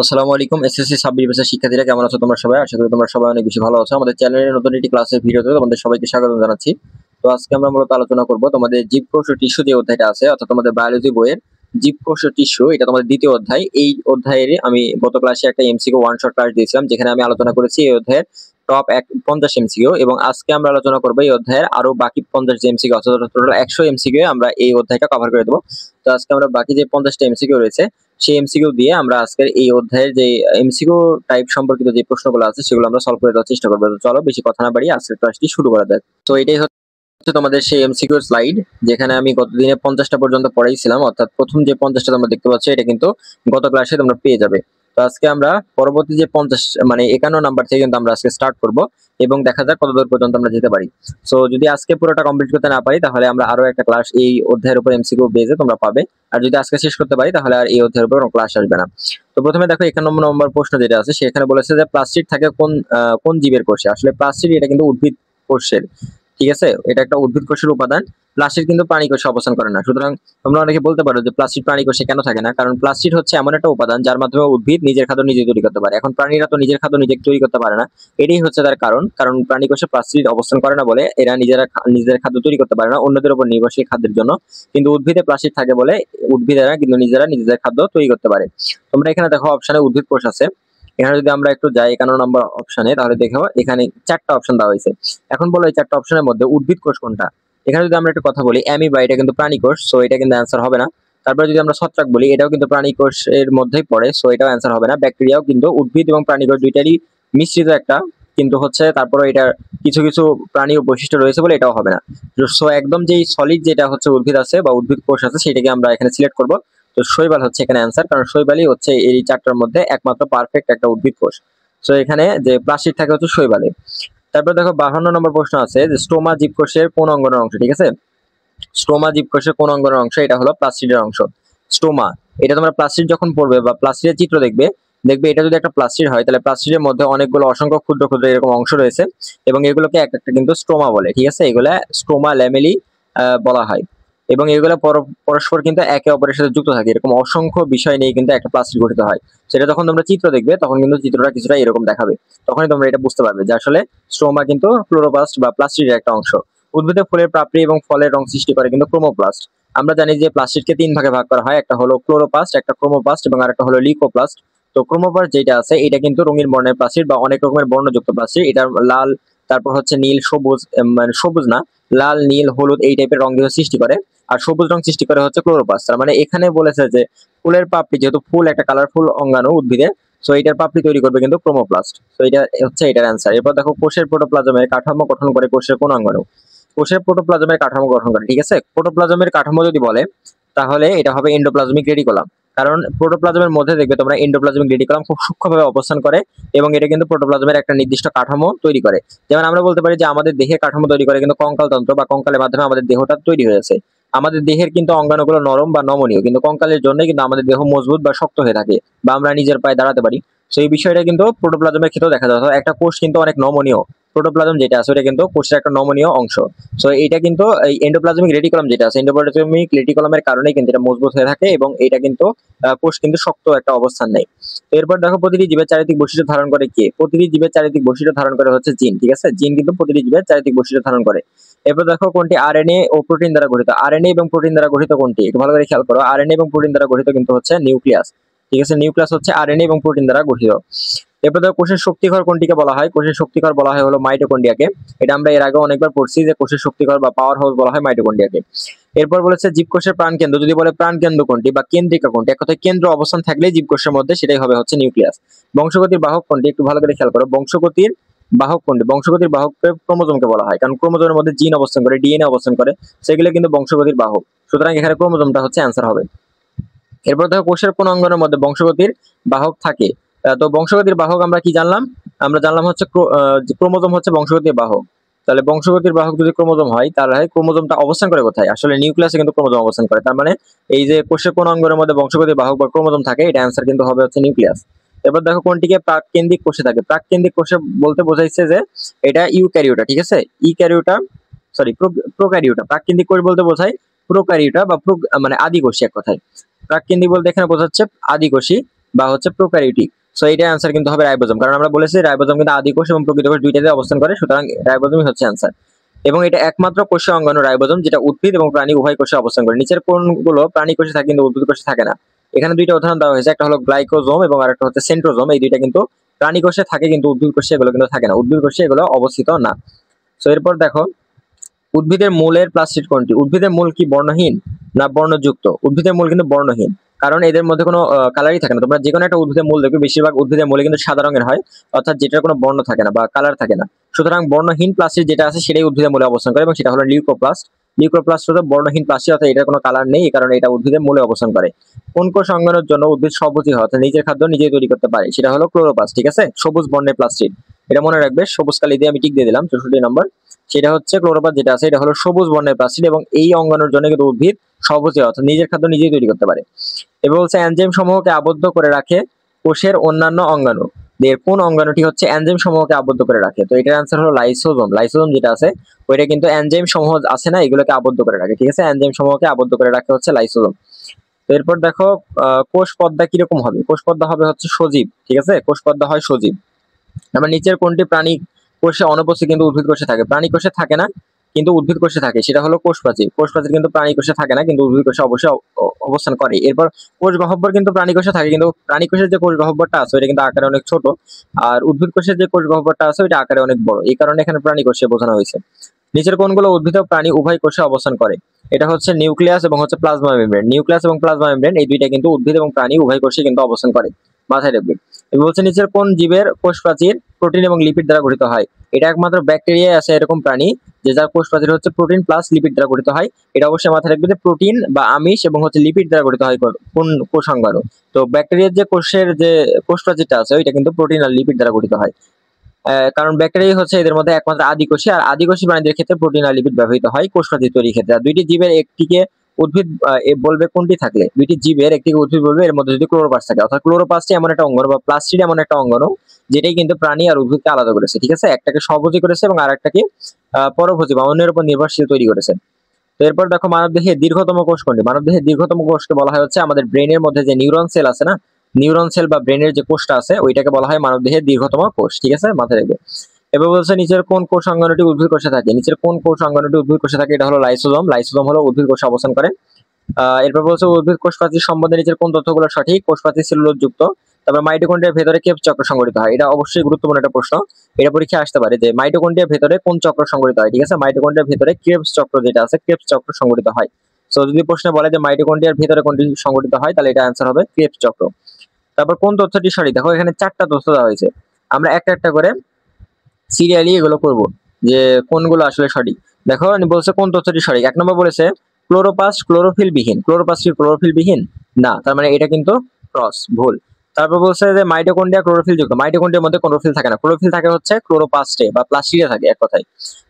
আসসালামু আলাইকুম এসএসসি সাব্বির পেশার শিক্ষার্থীরা কেমন আছো তোমরা সবাই? আশা করি তোমরা সবাই অনেক বেশি ভালো আছো। আমাদের চ্যানেলের নতুন একটি ক্লাসের ভিডিওতে তোমাদের সবাইকে স্বাগত জানাচ্ছি। তো আজকে আমরা মূলত আলোচনা করব তোমাদের জীবকোষ ও টিস্যু যে অধ্যায়টা আছে, অর্থাৎ তোমাদের বায়োলজি বইয়ের জীবকোষ ও টিস্যু, এটা তোমাদের দ্বিতীয় অধ্যায়। এই অধ্যায়ের আমি গত ক্লাসে একটা এমসিকিউ ওয়ান শট ক্লাস দিয়েছিলাম, যেখানে আমি আলোচনা করেছি এই অধ্যায়ের টপ 50 এমসিকিউ, এবং আজকে আমরা আলোচনা করবো এই অধ্যায়ের আরো বাকি 50 যে এমসিকিউ আছে, টোটাল 100 এমসিকিউ আমরা এই অধ্যায়টা কভার করে দেবো। তো আজকে আমরা বাকি যে 50টা এমসিকিউ রয়েছে সেই এমসিকিউ দিয়ে আমরা আজকের এই অধ্যায়ের যে এমসিকিউ টাইপ সম্পর্কিত যে প্রশ্নগুলো আছে সেগুলো আমরা সলভ করে দেওয়ার চেষ্টা করবো। তো চলো বেশি কথা না বাড়িয়ে আজকের ক্লাসটি শুরু করা যাক। তো এটাই হচ্ছে তোমাদের সেই এমসিকিউ স্লাইড, যেখানে আমি গত দিনে 50টা পর্যন্ত পড়াইছিলাম, অর্থাৎ প্রথম যে 50টা তোমরা দেখতে পাচ্ছ এটা কিন্তু গত ক্লাসে তোমরা পেয়ে যাবে। তো আজকে আমরা পরবর্তী যে 50 মানে 51 নাম্বার থেকে কিন্তু আমরা আজকে স্টার্ট করব, এবং দেখা যাক কতদূর পর্যন্ত আমরা যেতে পারি। সো যদি আজকে পুরোটা কমপ্লিট করতে না পারি তাহলে আমরা আরো একটা ক্লাস এই অধ্যায়ের উপর এমসিকিউ বেজে তোমরা পাবে। আর যদি আজকে শেষ করতে পারি তাহলে আর এই অধ্যায়ের উপর কোনো ক্লাস আসবে না। তো প্রথমে দেখো 91 নম্বর প্রশ্ন যেটা আছে সেখানে বলেছে যে প্লাস্টিড থাকে কোন জীবের কোষে। আসলে প্লাস্টিড এটা কিন্তু উদ্ভিদ কোষের, ঠিক আছে, এটা একটা উদ্ভিদ কোষের উপাদান। প্লাস্টিড কিন্তু প্রাণী কোষে অবস্থান করে না। সুতরাং তোমরা অনেকে বলতে পারো যে প্লাস্টিড প্রাণী কোষে কেন থাকে না, কারণ প্লাস্টিড হচ্ছে এমন একটা উপাদান যার মাধ্যমে উদ্ভিদ নিজের খাদ্য নিজে তৈরি করতে পারে। এখন প্রাণীরা তো নিজের খাদ্য নিজে তৈরি করতে পারে না, এটাই হচ্ছে তার কারণ প্রাণী কোষে প্লাস্টিড অবস্থান করে না বলে এরা নিজেদের খাদ্য তৈরি করতে পারে না, অন্যদের উপর নির্ভরশীল খাদ্যের জন্য। কিন্তু উদ্ভিদে প্লাস্টিড থাকে বলে উদ্ভিদেরা কিন্তু নিজেরা নিজেদের খাদ্য তৈরি করতে পারে। তোমরা এখানে দেখো অপশনে উদ্ভিদ কোষ আছে। এখানে যদি আমরা একটু যাই 51 নম্বর অপশনে, তাহলে দেখো এখানে 4টা অপশন দেওয়া হয়েছে। এখন বলো এই 4টা অপশনের মধ্যে উদ্ভিদ কোষ কোনটা। এখানে যদি আমরা একটু কথা বলি, অ্যামিবা এটা কিন্তু প্রাণী কোষ, সো এটা কিন্তু অ্যান্সার হবে না। তারপরে যদি আমরা ছত্রাক বলি, এটাও কিন্তু প্রাণী কোষের মধ্যেই পড়ে, সো এটাও অ্যান্সার হবে না। ব্যাকটেরিয়াও কিন্তু উদ্ভিদ এবং প্রাণী কোষ দুইটারই মিশ্রিত একটা, কিন্তু হচ্ছে তারপরে এটার কিছু কিছু প্রাণীয় বৈশিষ্ট্য রয়েছে বলে এটাও হবে না। সো একদম যেই সলিড যেটা হচ্ছে উদ্ভিদ আছে বা উদ্ভিদ কোষ আছে সেটাকে আমরা এখানে সিলেক্ট করব। তো শৈবাল হচ্ছে এখানে অ্যান্সার, কারণ শৈবালই হচ্ছে এই 4টার মধ্যে একমাত্র পারফেক্ট একটা উদ্ভিদ কোষ। সো এখানে যে প্লাস্টিড থাকে হচ্ছে শৈবালে। তারপর দেখো 52 নম্বর প্রশ্ন আছে যে স্টোমা জীবকোষের কোন অঙ্গনের অংশ, ঠিক আছে। স্টোমা জীবকোষের কোন অঙ্গনের অংশ, এটা হলো প্লাস্টিডের অংশ। স্টোমা এটা তোমরা প্লাস্টিড যখন পড়বে বা প্লাস্টিডের চিত্র দেখবে, এটা যদি একটা প্লাস্টিড হয় তাহলে প্লাস্টিডের মধ্যে অনেকগুলো অসংখ্য ক্ষুদ্র ক্ষুদ্র এরকম অংশ রয়েছে, এবং এগুলোকে এক একটা কিন্তু স্টোমা বলে, ঠিক আছে। এগুলা স্টোমা ল্যামেলি বলা হয়, এবং এগুলো পরস্পর কিন্তু একে অপরের সাথে যুক্ত থাকে। এরকম অসংখ্য বিষয় নিয়ে কিন্তু একটা প্লাস্টিড গঠিত হয়। সেটা যখন তোমরা চিত্র দেখবে তখন কিন্তু চিত্রটা কিছুটা এরকম দেখাবে, তখনই তোমরা এটা বুঝতে পারবে যে আসলে স্টোমা কিন্তু ক্লোরোপ্লাস্ট বা প্লাস্টিডের একটা অংশ। উদ্ভিদে ফুলের পাপড়ি এবং ফলের রং সৃষ্টি করে কিন্তু ক্রোমোপ্লাস্ট। আমরা জানি যে প্লাস্টিডকে 3 ভাগে ভাগ করা হয়, একটা হলো ক্লোরোপ্লাস্ট, একটা ক্রোমোপ্লাস্ট এবং আরেকটা হলো লিউকোপ্লাস্ট। তো ক্রোমোপ্লাস্ট যেটা আছে এটা কিন্তু রঙিন বর্ণের প্লাস্টিড বা অনেক রকমের বর্ণযুক্ত প্লাস্টিড। এটা লাল, তারপর হচ্ছে নীল, সবুজ, মানে সবুজ না, লাল, নীল, হলুদ এই টাইপের রং দিয়ে সৃষ্টি করে। আর সবুজ রং সৃষ্টি করে হচ্ছে ক্লোরোপ্লাস্ট। তার মানে এখানে বলেছে যে ফুলের পাপড়ি, যেহেতু ফুল একটা কালারফুল অঙ্গাণু উদ্ভিদের, সো এটার পাপড়ি তৈরি করবে কিন্তু ক্রোমোপ্লাস্ট। তো এটা হচ্ছে এটার অ্যান্সার। এরপর দেখো কোষের প্রোটোপ্লাজমের কাঠামো গঠন করে কোষের কোন অঙ্গাণু। কোষের প্রোটোপ্লাজমের কাঠামো গঠন করে, ঠিক আছে। প্রোটোপ্লাজমের কাঠামো যদি বলে তাহলে এটা হবে এন্ডোপ্লাজমিক রেটিকুলাম, কারণ প্রোটোপ্লাজমের মধ্যে দেখবে তোমরা এন্ডোপ্লাজমিক রেটিকুলাম খুব সূক্ষ্মভাবে অবস্থান করে, এবং এটা কিন্তু প্রোটোপ্লাজমের একটা নির্দিষ্ট কাঠামো তৈরি করে। যেমন আমরা বলতে পারি যে আমাদের দেহের কাঠামো তৈরি করে কিন্তু কঙ্কাল তন্ত্র বা কঙ্কালের মাধ্যমে আমাদের দেহটা তৈরি হয়েছে। আমাদের দেহের কিন্তু অঙ্গাণুগুলো নরম বা নমনীয়, কিন্তু কঙ্কালের জন্য কিন্তু আমাদের দেহ মজবুত বা শক্ত হয়ে থাকে, বা আমরা নিজের পায়ে দাঁড়াতে পারি। সেই বিষয়টা কিন্তু প্রোটোপ্লাজমের ক্ষেত্রেও দেখা যায়। একটা কোষ কিন্তু অনেক নমনীয়, প্রোটোপ্লাজম যেটা আছে ওটা কিন্তু কোষের একটা নমনীয় অংশ। সো এটা কিন্তু এই এন্ডোপ্লাজমিক রেটিকুলাম যেটা আছে, এন্ডোপ্লাজমিক রেটিকুলামের কারণেই কিন্তু এটা মজবুত হয়ে থাকে, এবং এটা কিন্তু কোষ কিন্তু শক্ত একটা অবস্থান নেয়। তো এরপর দেখো প্রতিটি জীবের চারিত্রিক বৈশিষ্ট্য ধারণ করে কে। প্রতিটি জীবের চারিত্রিক বৈশিষ্ট্য ধারণ করে হচ্ছে জিন, ঠিক আছে। জিন কিন্তু প্রতিটি জীবের চারিত্রিক বৈশিষ্ট্য ধারণ করে। এরপর দেখো কোনটি আরএনএ ও প্রোটিন দ্বারা গঠিত। আরএনএ এবং প্রোটিন দ্বারা গঠিত কোনটি, একটু ভালো করে খেয়াল করো। আরএনএ এবং প্রোটিন দ্বারা গঠিত কিন্তু হচ্ছে নিউক্লিয়াস, ঠিক আছে। নিউক্লিয়াস হচ্ছে আরএনএ এবং প্রোটিন দ্বারা গঠিত। এরপর দেখো কোষের শক্তিঘর কোনটিকে বলা হয়। কোষের শক্তিঘর বলা হয় হলো মাইটোকন্ড্রিয়াকে। এটা আমরা এর আগে অনেকবার পড়ছি যে কোষের শক্তিঘর বা পাওয়ার হাউস বলা হয় মাইটোকন্ড্রিয়াকে। এরপর বলেছে জীবকোষের প্রাণকেন্দ্র, যদি বলে প্রাণকেন্দ্র কোনটি বা কেন্দ্রিকা কোনটি, এক কথায় কেন্দ্র অবস্থান থাকলেই জীবকোষের মধ্যে সেটাই হবে হচ্ছে নিউক্লিয়াস। বংশগতির বাহক কোনটি, একটু ভালো করে খেয়াল করো। বংশগতির বাহক কোনটি, বংশগতির বাহককে ক্রোমোজোমকে বলা হয়, কারণ ক্রোমোজোমের মধ্যে জিন অবস্থান করে, ডিএনএ অবস্থান করে, সেগুলো কিন্তু বংশগতির বাহক। সুতরাং এখানে ক্রোমোজোমটা হচ্ছে অ্যান্সার হবে। এরপর দেখো কোষের কোন অঙ্গনের মধ্যে বংশগতির বাহক থাকে। তো বংশগতির বাহক আমরা কি জানলাম, আমরা জানলাম হচ্ছে ক্রোমোজোম হচ্ছে বংশগতির বাহক। তাহলে বংশগতির বাহক যদি ক্রোমোজোম হয় তাহলে ক্রোমোজোমটা অবস্থান করে কোথায়, আসলে নিউক্লিয়াসে কিন্তু ক্রোমোজোম অবস্থান করে। তার মানে এই যে কোষের কোন অঙ্গনের মধ্যে বংশগতির বাহক বা ক্রোমোজোম থাকে, এটা অ্যান্সার কিন্তু হবে হচ্ছে নিউক্লিয়াস। এবার দেখো কোনটিকে প্রাককেন্দ্রিক কোষে থাকে। প্রাককেন্দ্রিক কোষে বলতে বোঝাইছে যে এটা ইউক্যারিওটা, ঠিক আছে। ইক্যারিওটা, সরি, প্রোক্যারিওটা। প্রাককেন্দ্রিক কোষ বলতে বোঝায় প্রোক্যারিওটা বা মানে আদি কোষ এক কথায়। প্রাককেন্দ্রিক বলতে এখানে বোঝাচ্ছে আদিকোষী, বা হচ্ছে প্রোক্যারিওটিক। সো এইটার অ্যান্সার কিন্তু হবে রাইবোজোম, কারণ আমরা বলেছি রাইবোজোম কিন্তু আদি কোষ এবং প্রকৃত কোষ দুইটাতে অবস্থান করে, সুতরাং রাইবোজোমই হচ্ছে অ্যান্সার। এবং এটা একমাত্র কোষীয় অঙ্গাণু রাইবোজোম যেটা উদ্ভিদ এবং প্রাণী উভয় কোষে অবস্থান করে। নিচের কোনগুলো প্রাণী কোষে থাকে কিন্তু উদ্ভিদ কোষে থাকে না? এখানে দুইটা উদাহরণ দেওয়া হয়েছে, একটা হলো গ্লাইকোজোম এবং আরেকটা হচ্ছে সেন্ট্রোজোম। এই দুইটা কিন্তু প্রাণী কোষে থাকে কিন্তু উদ্ভিদ কোষে এগুলো কিন্তু থাকে না, উদ্ভিদ কোষে এগুলো অবস্থিত না। সো এরপর দেখো, উদ্ভিদের মূলের প্লাস্টিড কোনটি? উদ্ভিদের মূল কি বর্ণহীন না বর্ণযুক্ত? উদ্ভিদের মূল কিন্তু বর্ণহীন, কারণ এদের মধ্যে কোনো কালারই থাকে না। তোমরা যে কোনো একটা উদ্ভিদের মূল দেখবে, বেশিরভাগ উদ্ভিদের মূলে কিন্তু সাদা রঙের হয়, অর্থাৎ যেটার কোনো বর্ণ থাকে না বা কালার থাকে না। সুতরাং বর্ণহীন প্লাস্টিড যেটা আছে সেটাই উদ্ভিদের মূলে অবস্থান করে, এবং সেটা হলো লিউকোপ্লাস্ট। লিউকোপ্লাস্ট হলো বর্ণহীন প্লাস্টিড, অর্থাৎ এটার কোনো কালার নেই, এই কারণে এটা উদ্ভিদের মূলে অবস্থান করে। কোন কোষ অঙ্গাণুর জন্য উদ্ভিদ স্বভোজী হয়, অর্থাৎ নিজের খাদ্য নিজেই তৈরি করতে পারে? সেটা হলো ক্লোরোপ্লাস্ট। ঠিক আছে, সবুজ বর্ণের প্লাস্টিড, এটা মনে রাখবে, সবুজ কালি দিয়ে আমি টিক দিয়ে দিলাম 64 নম্বর। সেটা হচ্ছে ক্লোরোপ্লাস্ট যেটা আছে এটা হলো সবুজ বর্ণের প্লাস্টিড, এবং এই অঙ্গাণুর জন্য কিন্তু উদ্ভিদ স্বভোজী অর্থাৎ নিজের খাদ্য নিজেই তৈরি করতে পারে। এবার বলছে এনজাইম সমূহকে আবদ্ধ করে রাখে কোষের অন্যান্য অঙ্গাণু, এর কোন অঙ্গাণুটি হচ্ছে এনজাইম সমূহকে আবদ্ধ করে রাখে? তো এটার অ্যান্সার হলো লাইসোজোম। লাইসোজোম যেটা আছে ওইটা কিন্তু এনজাইম সমূহ আছে না, এগুলোকে আবদ্ধ করে রাখে। ঠিক আছে, এনজাইম সমূহকে আবদ্ধ করে রাখে হচ্ছে লাইসোজোম। তো এরপর দেখো, কোষ পর্দা কিরকম হবে? কোষ পর্দা হবে হচ্ছে সজীব। ঠিক আছে, কোষ পর্দা হয় সজীব। আবার নিচের কোনটি প্রাণী কোষে অনুপস্থিত কিন্তু উদ্ভিদ কোষে থাকে? প্রাণী কোষে থাকে না কিন্তু উদ্ভিদ কোষে থাকে, সেটা হলো কোষ প্রাচীর। কোষ প্রাচীর কিন্তু প্রাণী কোষে থাকে না কিন্তু উদ্ভিদ কোষে অবশ্যই অবস্থান করে। এরপর কোষ গহ্বর কিন্তু প্রাণী কোষে থাকে, কিন্তু প্রাণী কোষের যে কোষ গহ্বরটা আছে ওইটা কিন্তু আকারে অনেক ছোট, আর উদ্ভিদ কোষের যে কোষ গহ্বরটা আছে ওইটা আকারে অনেক বড়, এই কারণে এখানে প্রাণী কোষে বোঝানো হয়েছে। নিচের কোনগুলো উদ্ভিদ ও প্রাণী উভয় কোষে অবস্থান করে? এটা হচ্ছে নিউক্লিয়াস এবং হচ্ছে প্লাজমা মেমব্রেন। নিউক্লিয়াস এবং প্লাজমা মেমব্রেন এই দুইটা কিন্তু উদ্ভিদ এবং প্রাণী উভয় কোষে কিন্তু অবস্থান করে, মাথায় রাখবে। এবার বলছে নিচের কোন জীবের কোষ প্রাচীর প্রোটিন এবং লিপিড দ্বারা গঠিত হয়? এটা একমাত্র ব্যাকটেরিয়ায় আছে এরকম প্রাণী যে যার কোষ প্রাচীর হচ্ছে প্রোটিন প্লাস লিপিড দ্বারা গঠিত হয়। এটা অবশ্যই মাথায় রাখবে যে প্রোটিন বা আমিষ এবং হচ্ছে লিপিড দ্বারা গঠিত হয় কোন কোষ অঙ্গাণু? তো ব্যাকটেরিয়ার যে কোষের যে কোষ প্রাচীরটা আছে ওইটা কিন্তু প্রোটিন আর লিপিড দ্বারা গঠিত হয়। কারণ ব্যাকটেরিয়া হচ্ছে এদের মধ্যে একমাত্র আদিকোষী, আর আদিকোষী প্রাণীদের ক্ষেত্রে প্রোটিন আর লিপিড ব্যবহৃত হয় কোষ প্রাচীর তৈরির ক্ষেত্রে। আর দুইটি জীবের একটিকে উদ্ভিদ বলবে কোনটি থাকলে? দুইটি জীবের একটিকে উদ্ভিদ বলবে এর মধ্যে যদি ক্লোরোপ্লাস্ট থাকে, অর্থাৎ ক্লোরোপ্লাস্ট এমন একটা অঙ্গাণু বা প্লাস্টিড এমন একটা অঙ্গাণু যেটাই কিন্তু প্রাণী আর উদ্ভিদকে আলাদা করেছে। ঠিক আছে, একটাকে স্বভোজী করেছে এবং আরেকটাকে পরভোজী বা অন্যের উপর নির্ভরশীল তৈরি করেছে। তো এরপর দেখো, মানবদেহের দীর্ঘতম কোষ কোনটি? মানবদেহের দীর্ঘতম কোষকে বলা হয় হচ্ছে আমাদের ব্রেনের মধ্যে যে নিউরন সেল আছে না, নিউরন সেল বা ব্রেনের যে কোষটা আছে ওইটাকে বলা হয় মানবদেহের দীর্ঘতম কোষ। ঠিক আছে, মাথায় রাখবে। এবার বলছে নিচের কোন কোষ অঙ্গাণুটি উদ্ভিদ কোষে থাকে? নিচের কোন কোষ অঙ্গাণুটি উদ্ভিদ কোষে থাকে? এটা হলো লাইসোজোম। লাইসোজোম হলো উদ্ভিদ কোষে অবস্থান করে। এরপর বলছে উদ্ভিদ কোষ প্রাচীর সম্বন্ধে নিচের কোন তথ্যগুলো সঠিক? কোষ প্রাচীর সেলুলোজ যুক্ত। তারপর মাইটোকন্ড্রিয়ার ভেতরে কেপ চক্র সংঘটিত হয়, এটা অবশ্যই গুরুত্বপূর্ণ একটা প্রশ্ন, এটা পরীক্ষায় আসতে পারে যে মাইটোকন্ড্রিয়ার ভেতরে কোন চক্র সংঘটিত হয়। ঠিক আছে, মাইটোকন্ড্রিয়ার ভেতরে ক্রেবস চক্র যেটা আছে ক্রেবস চক্র সংঘটিত হয়। সো যদি প্রশ্নে বলে যে মাইটোকন্ড্রিয়ার ভেতরে কোনটি সংঘটিত হয় তাহলে এটা অ্যান্সার হবে ক্রেবস চক্র। তারপর কোন তথ্যটি সঠিক? দেখো এখানে 4টা তথ্য দেওয়া হয়েছে, আমরা একটা একটা করে সিরিয়ালি এগুলো করব যে কোনগুলো আসলে সঠিক। দেখো বলছে কোন তথ্যটি সঠিক। 1 নম্বর বলেছে ক্লোরোপ্লাস্ট ক্লোরোফিল বিহীন। ক্লোরোপ্লাস্ট কি ক্লোরোফিল বিহীন? না, তার মানে এটা কিন্তু ক্রস, ভুল। তারপর বলছে যে মাইটোকন্ড্রিয়া ক্লোরোফিল যুক্ত। মাইটোকন্ড্রিয়ার মধ্যে ক্লোরোফিল থাকে না, ক্লোরোফিল থাকে হচ্ছে ক্লোরোপ্লাস্টে বা প্লাস্টিডে থাকে এক কথায়।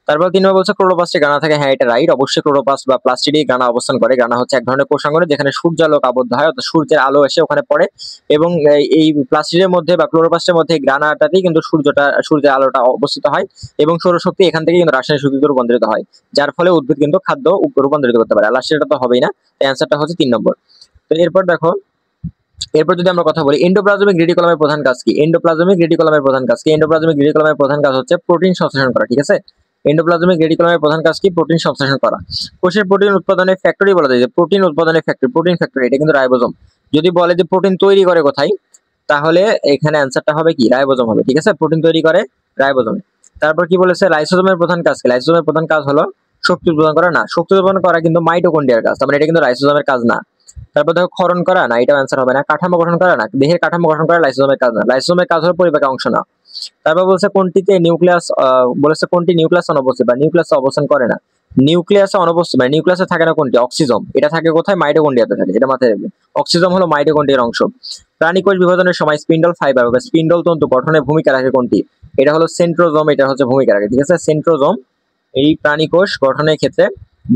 তারপর 3 নম্বর বলছে ক্লোরোপ্লাস্টে গ্রানা থাকে। হ্যাঁ, এটা রাইট, অবশ্যই ক্লোরোপ্লাস্ট বা প্লাস্টিডে গ্রানা অবস্থান করে। গ্রানা হচ্ছে এক ধরনের কোষাঙ্গন যেখানে সূর্যালোক আবদ্ধ হয়, অর্থাৎ সূর্যের আলো এসে ওখানে পড়ে, এবং এই প্লাস্টিডের মধ্যে বা ক্লোরোপ্লাস্টের মধ্যে গ্রানাটাতেই কিন্তু সূর্যের আলোটা অবস্থিত হয়, এবং সৌরশক্তি এখান থেকে কিন্তু রাসায়নিক শক্তিতে রূপান্তরিত হয়, যার ফলে উদ্ভিদ কিন্তু খাদ্য রূপান্তরিত করতে পারে। লাস্টে এটা তো হবেই না, অ্যান্সারটা হচ্ছে 3 নম্বর। তো এরপর দেখো, এরপর যদি আমরা কথা বলি এন্ডোপ্লাজমিক রেটিকুলামের প্রধান কাজ কি? এন্ডোপ্লাজমিক রেটিকুলামের প্রধান কাজ কি? এন্ডোপ্লাজমিক রেটিকুলামের প্রধান কাজ হচ্ছে প্রোটিন সংশ্লেষণ করা। ঠিক আছে, এন্ডোপ্লাজমিক রেটিকুলামের প্রধান কাজ কি? প্রোটিন সংশ্লেষণ করা। কোষের প্রোটিন উৎপাদনের ফ্যাক্টরি বলা যায় যে প্রোটিন উৎপাদনের ফ্যাক্টরি, প্রোটিন ফ্যাক্টরি, এটা কিন্তু রাইবোজোম। যদি বলে যে প্রোটিন তৈরি করে কোথায়, তাহলে এখানে অ্যান্সারটা হবে কি? রাইবোজোম হবে। ঠিক আছে, প্রোটিন তৈরি করে রাইবোজোমে। তারপর কি বলেছে লাইসোজোমের প্রধান কাজ কি? লাইসোজোমের প্রধান কাজ হলো শক্তি উৎপাদন করা। না, শক্তি উৎপাদন করা কিন্তু মাইটোকন্ড্রিয়ার কাজ, তার মানে এটা কিন্তু লাইসোজোমের কাজ না। তারপর দেখো ক্ষরণ করা, না, এটাও অ্যান্সার হবে না। কাঠামো গঠন করা, না, দেহের কাঠামো গঠন করা লাইসোজোমের কাজ না। লাইসোজোমের কাজ হলো পরিপাকে অংশ না। তারপর বলছে কোনটিতে নিউক্লিয়াস, বলেছে কোনটি নিউক্লিয়াস অনুপস্থিত বা নিউক্লিয়াসে অবস্থান করে না। নিউক্লিয়াসে অনুপস্থিত মানে নিউক্লিয়াসে থাকে না কোনটি? অক্সিজম। এটা থাকে কোথায়? মাইটোকন্ড্রিয়াতে থাকে, এটা মাথায় রাখবে। অক্সিজম হলো মাইটোকন্ড্রিয়ার অংশ। প্রাণী কোষ বিভাজনের সময় স্পিন্ডল ফাইবার বা স্পিন্ডল তন্তু গঠনে ভূমিকা রাখে কোনটি? এটা হলো সেন্ট্রোজোম, এটা হচ্ছে ভূমিকা রাখে। ঠিক আছে, সেন্ট্রোজোম এই প্রাণী কোষ গঠনের ক্ষেত্রে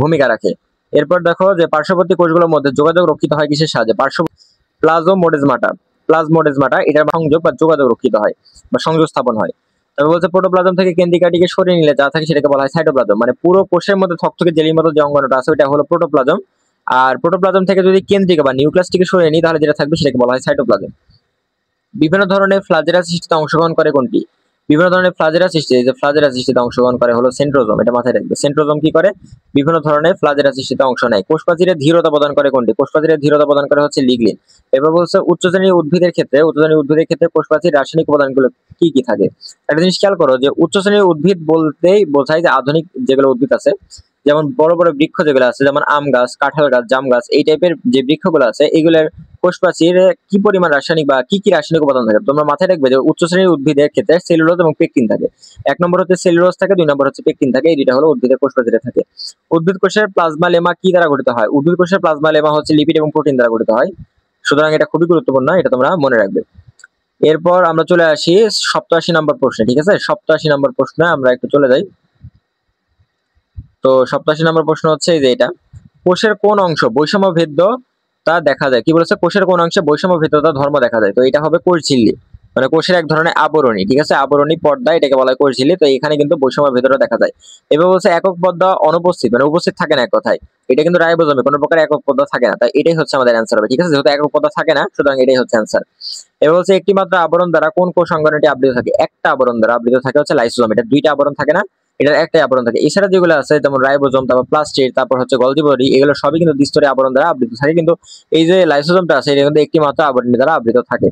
ভূমিকা রাখে। এরপর দেখো যে পার্শ্ববর্তী কোষগুলোর মধ্যে যোগাযোগ রক্ষিত হয় কিসের সাহায্যে? প্লাজমোডেজমাটা, প্লাজমোডেজমাটা এটার সংযোগ বা যোগাযোগ রক্ষিত হয় বা সংযোগ স্থাপন হয়। তবে বলছে প্রোটোপ্লাজম থেকে কেন্দ্রিকাটিকে সরিয়ে নিলে যা থাকে সেটাকে বলা হয় সাইটোপ্লাজম। মানে পুরো কোষের মধ্যে থকথকে জেলির মতো যে অঙ্গাণুটা আছে ওটা হলো প্রোটোপ্লাজম, আর প্রোটোপ্লাজম থেকে যদি কেন্দ্রিকা বা নিউক্লিয়াসটিকে সরিয়ে নিই তাহলে যেটা থাকবে সেটাকে বলা হয় সাইটোপ্লাজম। বিভিন্ন ধরনের ফ্লাজেলা সৃষ্টিতে অংশগ্রহণ করে কোনটি? বিভিন্ন ধরনের ফ্লাজেলা সৃষ্টি, এই যে ফ্লাজেলা সৃষ্টিতে অংশগ্রহণ করে হলো সেন্ট্রোজোম, এটা মাথায় রাখবে। সেন্ট্রোজোম কি করে? বিভিন্ন ধরনের ফ্লাজেলা সৃষ্টিতে অংশ নেয়। কোষপ্রাচীরে ধীরতা প্রদান করে কোনটি? কোষপ্রাচীরে ধীরতা প্রদান করে হচ্ছে লিগলিন। এবার বলছে উচ্চশ্রেণীর উদ্ভিদের ক্ষেত্রে কোষপ্রাচীর রাসায়নিক উপাদানগুলো কি কি থাকে? একটা জিনিস খেয়াল করো যে উচ্চশ্রেণীর উদ্ভিদ বলতেই বোঝায় যে আধুনিক যেগুলো উদ্ভিদ আছে, যেমন বড় বড় বৃক্ষ যেগুলো আছে, যেমন আম গাছ, কাঁঠাল গাছ, জাম গাছ, এই টাইপের যে বৃক্ষগুলো আছে এগুলোর কোষপ্রাচীরে কি পরিমাণ রাসায়নিক বা কি রাসায়নিক উপাদান থাকে? তোমরা মাথায় রাখবে যে উচ্চ শ্রেণীর উদ্ভিদের ক্ষেত্রে সেলুলোজ এবং পেকটিন থাকে। এক নম্বর হচ্ছে সেলুলোজ থাকে, দুই নম্বর হচ্ছে পেকটিন থাকে। এই দুইটা হলো উদ্ভিদের কোষপ্রাচীরে থাকে। উদ্ভিদ কোষের প্লাজমা লেমা কি দ্বারা গঠিত হয়? উদ্ভিদ কোষের প্লাজমা লেমা হচ্ছে লিপিড এবং প্রোটিন দ্বারা গঠিত হয়। সুতরাং এটা খুবই গুরুত্বপূর্ণ, এটা তোমরা মনে রাখবে। এরপর আমরা চলে আসি 87 নম্বর প্রশ্নে। ঠিক আছে, 87 নম্বর প্রশ্নে আমরা একটু চলে যাই। তো 87 নম্বর প্রশ্ন হচ্ছে এই যে এটা, কোষের কোন অংশ বৈষম্য ভেদ্যতা দেখা যায়? কি বলেছে? কোষের কোন অংশে বৈষম্য ভেদ্যতা ধর্ম দেখা যায়? তো এটা হবে কোষ ঝিল্লি, মানে কোষের এক ধরনের আবরণী। ঠিক আছে, আবরণী পর্দা, এটাকে বলা হয় কোষ ঝিল্লি। তো এখানে কিন্তু বৈষম্য ভেদ্যতা দেখা যায়। এবার বলছে একক পর্দা অনুপস্থিত, মানে উপস্থিত থাকে না এক কথায়। এটা কিন্তু রাইবোজোমে কোনো প্রকার একক পর্দা থাকে না, তাই এটাই হচ্ছে আমাদের অ্যান্সার হবে। ঠিক আছে, যেহেতু একক পর্দা থাকে না, সুতরাং এটাই হচ্ছে অ্যান্সার। এবার বলছে একটি মাত্র আবরণ দ্বারা কোন কোষ অঙ্গাণুটি আবৃত থাকে? একটা আবরণ দ্বারা আবৃত থাকে হচ্ছে লাইসোজোম। এটা দুইটা আবরণ থাকে না, এটার একটাই আবরণ থাকে। এছাড়া যেগুলো আছে যেমন রাইবোজোম, তারপর প্লাস্টিড, তারপর হচ্ছে গলজি বডি, এগুলো সবই কিন্তু দ্বিস্তরীয় আবরণ দ্বারা আবৃত থাকে, কিন্তু এই যে লাইসোজোমটা আছে এটা কিন্তু একটি মাত্র আবরণী দ্বারা আবৃত থাকে।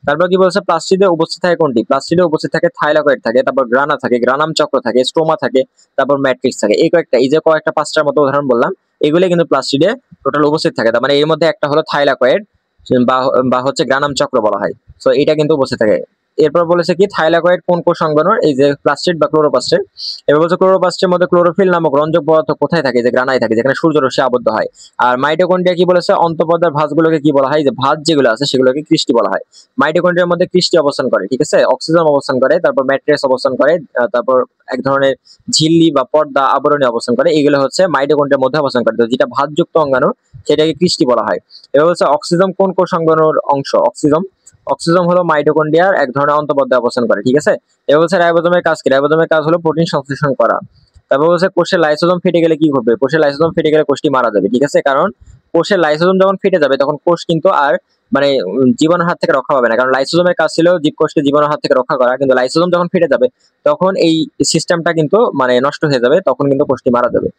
তারপর কি বলছে? প্লাস্টিডে উপস্থিত থাকে কোনটি? প্লাস্টিডে উপস্থিত থাকে থাইলাকয়েড থাকে, তারপর গ্রানা থাকে, গ্রানাম চক্র থাকে, স্ট্রোমা থাকে, তারপর ম্যাট্রিক্স থাকে। এই কয়েকটা, এই যে কয়েকটা পাঁচটার মতো উদাহরণ বললাম, এগুলো কিন্তু প্লাস্টিডে টোটাল উপস্থিত থাকে। তার মানে এর মধ্যে একটা হলো থাইলাকয়েড বা বা হচ্ছে গ্রানাম চক্র বলা হয়। তো এটা কিন্তু উপস্থিত থাকে। এরপর বলেছে কি থাইলাকয়েড কোন কোষ অঙ্গাণুর? এই যে প্লাস্টিড বা ক্লোরোপ্লাস্টের। এবার বলছে ক্লোরোপ্লাস্টের মধ্যে ক্লোরোফিল নামক রঞ্জক পদার্থ কোথায় থাকে? যে গ্রানায় থাকে, যেখানে সূর্যরশ্মি আবদ্ধ হয়। আর মাইটোকন্ড্রিয়া কি বলেছে? অন্তঃপর্দার ভাঁজগুলোকে কি বলা হয়? যে ভাঁজ যেগুলো আছে সেগুলোকে ক্রিস্টি বলা হয়। মাইটোকন্ড্রিয়ার মধ্যে ক্রিস্টি অবস্থান করে, ঠিক আছে, অক্সিজেন অবস্থান করে, তারপর ম্যাট্রিক্স অবস্থান করে, তারপর এক ধরনের ঝিল্লি বা পর্দা আবরণী অবস্থান করে, এগুলো হচ্ছে মাইটোকন্ড্রিয়ার মধ্যে অবস্থান করে। তো যেটা ভাঁজযুক্ত অঙ্গাণু সেটাকে ক্রিস্টি বলা হয়। এবার হচ্ছে অক্সিজম কোন কোষ অঙ্গাণুর অংশ? অক্সিজম হলো মাইটোকন্ড্রিয়ার এক ধরনের অন্তঃপর্দা অবস্থান করে, ঠিক আছে। এবার বলছে রাইবোজোমের কাজ কি? রাইবোজোমের কাজ হলো প্রোটিন সংশ্লেষণ করা। তারপর বলছে কোষের লাইসোজোম ফেটে গেলে কি ঘটবে? কোষের লাইসোজোম ফেটে গেলে কোষটি মারা যাবে, ঠিক আছে। কারণ কোষের লাইসোজোম যখন ফেটে যাবে তখন কোষ কিন্তু আর মানে জীবাণুর হাত থেকে রক্ষা পাবে না, কারণ লাইসোজোমের কাজ ছিল জীবকোষকে জীবাণুর হাত থেকে রক্ষা করা, কিন্তু লাইসোজোম যখন ফেটে যাবে তখন এই সিস্টেমটা কিন্তু মানে নষ্ট হয়ে যাবে, তখন কিন্তু কোষটি মারা যাবে।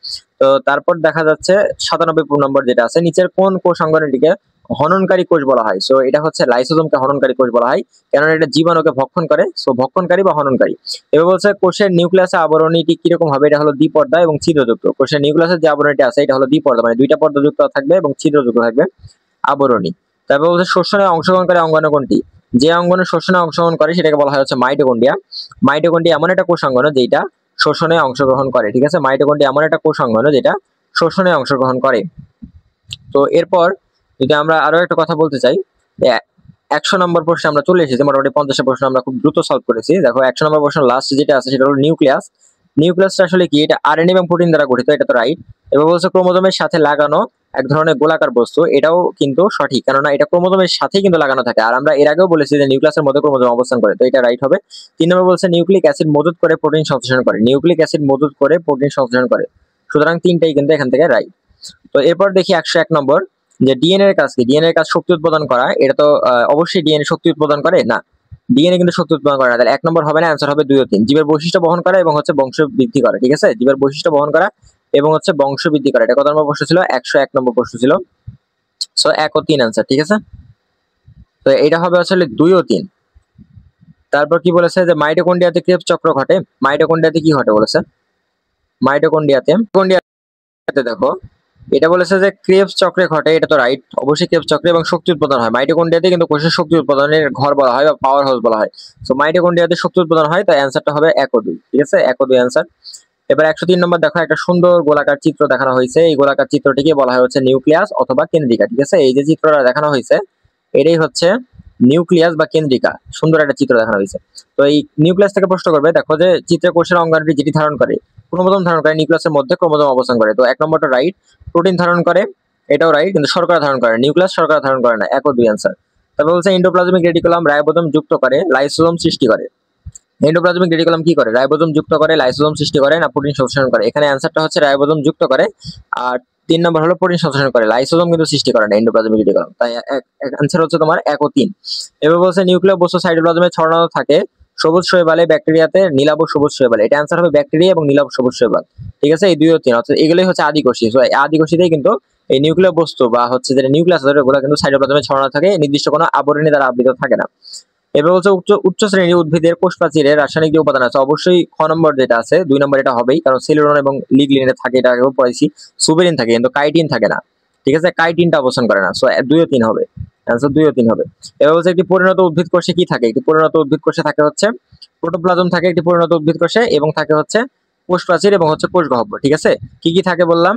তো তারপর দেখা যাচ্ছে 97 নম্বর যেটা আছে, নিচের কোন কোষ অঙ্গাণুটিকে হননকারী কোষ বলা হয়? সো এটা হচ্ছে লাইসোজোমকে হননকারী কোষ বলা হয়, কেননা এটা জীবাণুকে ভক্ষণ করে। সো ভক্ষণকারী বা হননকারী। এবার বলছে কোষের নিউক্লিয়াসের আবরণীটি কিরকম হবে? এটা হলো দ্বিপর্দা এবং ছিদ্রযুক্ত। কোষের নিউক্লিয়াসের যে আবরণীটি আছে এটা হলো দ্বিপর্দা, মানে দুইটা পর্দা যুক্ত থাকবে এবং ছিদ্রযুক্ত থাকবে আবরণী। তারপর বলছে শোষণে অংশগ্রহণকারী অঙ্গাণু কোনটি? যে অঙ্গাণু শোষণে অংশগ্রহণ করে সেটাকে বলা হয় হচ্ছে মাইটোকন্ড্রিয়া। মাইটোকন্ড্রিয়া এমন একটা কোষ অঙ্গাণু যেটা শোষণে অংশগ্রহণ করে, ঠিক আছে। মাইটোকন্ড্রিয়া এমন একটা কোষ অঙ্গাণু যেটা শোষণে অংশগ্রহণ করে। তো এরপর যদি আমরা আরো একটা কথা বলতে চাই, 100 নম্বর প্রশ্নে আমরা চলে এসেছি, মোটামুটি 50 প্রশ্ন আমরা খুব দ্রুত সলভ করেছি। দেখো 100 নম্বর প্রশ্ন লাস্ট যেটা আছে সেটা হলো নিউক্লিয়াস। নিউক্লিয়াসটা আসলে কি? এটা আরএনএ এবং প্রোটিন দ্বারা গঠিত, এটা তো রাইট। এবার বলছে ক্রোমোজোমের সাথে লাগানো এক ধরনের গোলাকার বস্তু, এটাও কিন্তু সঠিক, কেননা এটা ক্রোমোজোমের সাথেই কিন্তু লাগানো থাকে। আর আমরা এর আগেও বলেছি যে নিউক্লিয়াসের মধ্যে ক্রোমোজোম অবস্থান করে, তো এটা রাইট হবে। 3 নম্বর বলছে নিউক্লিক অ্যাসিড মজুত করে প্রোটিন সংশ্লেষণ করে। নিউক্লিক অ্যাসিড মজুত করে প্রোটিন সংশ্লেষণ করে, সুতরাং তিনটাই কিন্তু এখান থেকে রাইট। তো এরপর দেখি 101 নম্বর, যে ডিএনএ এর কাজ কি? ডিএনএ এর কাজ শক্তি উৎপাদন করা। এটা তো অবশ্যই ডিএনএ শক্তি উৎপাদন করে না, ডিএনএ কিন্তু শক্তি উৎপাদন করে না, তাহলে 1 নম্বর হবে না, অ্যান্সার হবে 2 ও 3। জীবের বৈশিষ্ট্য বহন করা এবং হচ্ছে বংশ বৃদ্ধি করা, ঠিক আছে। জীবের বৈশিষ্ট্য বহন করা এবং হচ্ছে বংশ বৃদ্ধি করা, এটা কত নম্বর প্রশ্ন ছিল? 101 নম্বর প্রশ্ন ছিল। সো 1 ও 3 অ্যান্সার, ঠিক আছে। তো এটা হবে আসলে 2 ও 3। তারপর কি বলেছে? যে মাইটোকন্ড্রিয়াতে ক্রেবস চক্র ঘটে। মাইটোকন্ড্রিয়াতে কি ঘটে বলেছে? মাইটোকন্ড্রিয়াতে দেখো এটা বলেছে যে ক্রেবস চক্রে ঘটে, এটা তো রাইট, অবশ্যই ক্রেবস চক্রে, এবং শক্তি উৎপাদন হয়। মাইটোকন্ড্রিয়াতে কিন্তু কোষের শক্তি উৎপাদনের ঘর বলা হয় বা পাওয়ার হাউস বলা হয়। সো মাইটোকন্ড্রিয়াতে শক্তি উৎপাদন হয়, তাই অ্যান্সারটা হবে 1 ও 2, ঠিক আছে, 1 ও 2 অ্যান্সার। এবার 103 নম্বর দেখো, একটা সুন্দর গোলাকার চিত্র দেখানো হয়েছে। এই গোলাকার চিত্রটিকে বলা হয় হচ্ছে নিউক্লিয়াস অথবা কেন্দ্রিকা, ঠিক আছে। এই যে চিত্রটা দেখানো হয়েছে এটাই হচ্ছে নিউক্লিয়াস বা কেন্দ্রিকা, সুন্দর একটা চিত্র দেখানো হয়েছে। তো এই নিউক্লিয়াস থেকে প্রশ্ন করবে, দেখো যে চিত্রে কোষের অঙ্গাণুটি যেটি ধারণ করে, ক্রোমোজোম ধারণ করে, নিউক্লিয়াসের মধ্যে ক্রোমোজোম অবস্থান করে। তো 1 নম্বরটা রাইট। প্রোটিন ধারণ করে, এটাও রাইট, কিন্তু শর্করা ধারণ করে, নিউক্লিয়াস শর্করা ধারণ করে না। 1 ও 2 অ্যান্সার। তারপর বলছে এন্ডোপ্লাজমিক রেটিকুলাম রাইবোজোম যুক্ত করে লাইসোজোম সৃষ্টি করে। এন্ডোপ্লাজমিক রেটিকুলাম কি করে? রাইবোজোম যুক্ত করে, লাইসোজোম সৃষ্টি করে, না প্রোটিন সংশ্লেষণ করে? এখানে অ্যান্সারটা হচ্ছে রাইবোজোম যুক্ত করে। আর 3 নম্বর হলো প্রোটিন সংশ্লেষণ করে, লাইসোজোম কিন্তু সৃষ্টি করে না এন্ডোপ্লাজমিক রেটিকুলাম। তাই অ্যান্সার হচ্ছে তোমার 1 ও 3। এবার বলছে নিউক্লিয় বস্তু সাইটোপ্লাজমে ছড়ানো থাকে সবুজ শৈবালে, ব্যাকটেরিয়াতে নীলাভ সবুজ শৈবাল। এটা অ্যান্সার হবে ব্যাকটেরিয়া এবং নীলাভ সবুজ শৈবাল। ঠিক আছে, এই 2 ও 3 অর্থাৎ এগুলোই হচ্ছে আদিকোষী। সো আদিকোষীতেই কিন্তু এই নিউক্লিয় বস্তু বা হচ্ছে যেটা নিউক্লিয়াস আছে ওগুলো কিন্তু সাইটোপ্লাজমে ছড়ানো থাকে, নির্দিষ্ট কোনো আবরণী দ্বারা আবৃত থাকে না। এবার হচ্ছে উচ্চ শ্রেণীর উদ্ভিদের কোষ প্রাচীরের রাসায়নিক যে উপাদান আছে, অবশ্যই খ নম্বর যেটা আছে 2 নম্বর এটা হবেই, কারণ সেলুলোজ এবং লিগলিনে থাকে, এটা আগেও পড়াইছি। সুবেরিন থাকে কিন্তু কাইটিন থাকে না। ঠিক আছে, কাইটিনটা অবস্থান করে না। সো 2 ও 3 হবে, অ্যান্সার 2 ও 3 হবে। এবার হচ্ছে একটি পরিণত উদ্ভিদ কোষে কি থাকে? একটি পরিণত উদ্ভিদ কোষে থাকে হচ্ছে প্রোটোপ্লাজম থাকে একটি পরিণত উদ্ভিদ কোষে, এবং থাকে হচ্ছে কোষ প্রাচীর এবং হচ্ছে কোষ গহ্বর। ঠিক আছে, কি কি থাকে বললাম?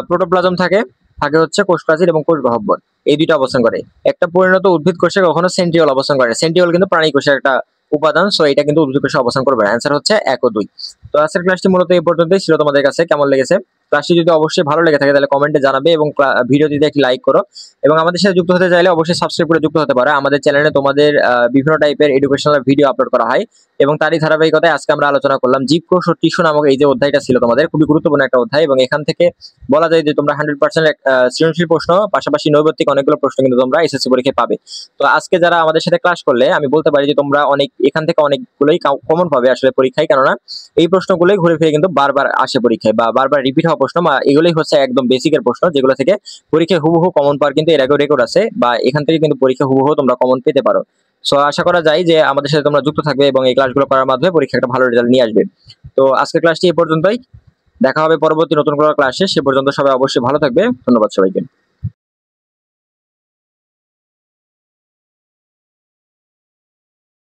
প্রোটোপ্লাজম থাকে, থাকে হচ্ছে কোষ প্রাচীর এবং কোষ গহ্বর, এই দুইটা অবস্থান করে। একটা পরিণত উদ্ভিদ কোষে কখনো সেন্ট্রিওল অবস্থান করে, সেন্ট্রিওল কিন্তু প্রাণী কোষের একটা উপাদান। সো এটা কিন্তু উদ্ভিদ কোষে অবস্থান করবে না, অ্যান্সার হচ্ছে 1 ও 2। তো আজকের ক্লাসটি মূলত এই পর্যন্তই ছিল। তোমাদের কাছে কেমন লেগেছে? ক্লাসটি যদি অবশ্যই ভালো লেগে থাকে তাহলে কমেন্টে জানাবে এবং ভিডিওটিতে একটি লাইক করো, এবং আমাদের সাথে যুক্ত হতে চাইলে অবশ্যই সাবস্ক্রাইব করে যুক্ত হতে পারো। আমাদের চ্যানেলে তোমাদের বিভিন্ন টাইপের এডুকেশনাল ভিডিও আপলোড করা হয়, এবং তারই ধারাবাহিকতায় আজকে আমরা আলোচনা করলাম জীবকোষ ও টিস্যু নামক এই যে অধ্যায়টা ছিল তোমাদের, খুবই গুরুত্বপূর্ণ একটা অধ্যায়, এবং এখান থেকে বলা যায় যে তোমরা 100% সৃজনশীল প্রশ্ন পাশাপাশি নৈর্ব্যক্তিক অনেকগুলো প্রশ্ন কিন্তু তোমরা এসএসসি পরীক্ষায় পাবে। তো আজকে যারা আমাদের সাথে ক্লাস করলে আমি বলতে পারি যে তোমরা এখান থেকে অনেকগুলোই কমন পাবে আসলে পরীক্ষায়, কেননা এই প্রশ্নগুলোই ঘুরে ফিরে কিন্তু বারবার আসে পরীক্ষায়, বা বারবার রিপিট হওয়া প্রশ্ন, বা এগুলোই হচ্ছে একদম বেসিকের প্রশ্ন, যেগুলো থেকে পরীক্ষায় হুবহু কমন পাওয়ার কিন্তু এর আগেও রেকর্ড আছে, বা এখান থেকে কিন্তু পরীক্ষা হুবহু তোমরা কমন পেতে পারো। সো আশা করা যায় যে আমাদের সাথে তোমরা যুক্ত থাকবে এবং এই ক্লাসগুলো করার মাধ্যমে পরীক্ষা একটা ভালো রেজাল্ট নিয়ে আসবে। তো আজকের ক্লাসটি এই পর্যন্তই, দেখা হবে পরবর্তী নতুন কোনো ক্লাসে। সে পর্যন্ত সবাই অবশ্যই ভালো থাকবে। ধন্যবাদ সবাইকে।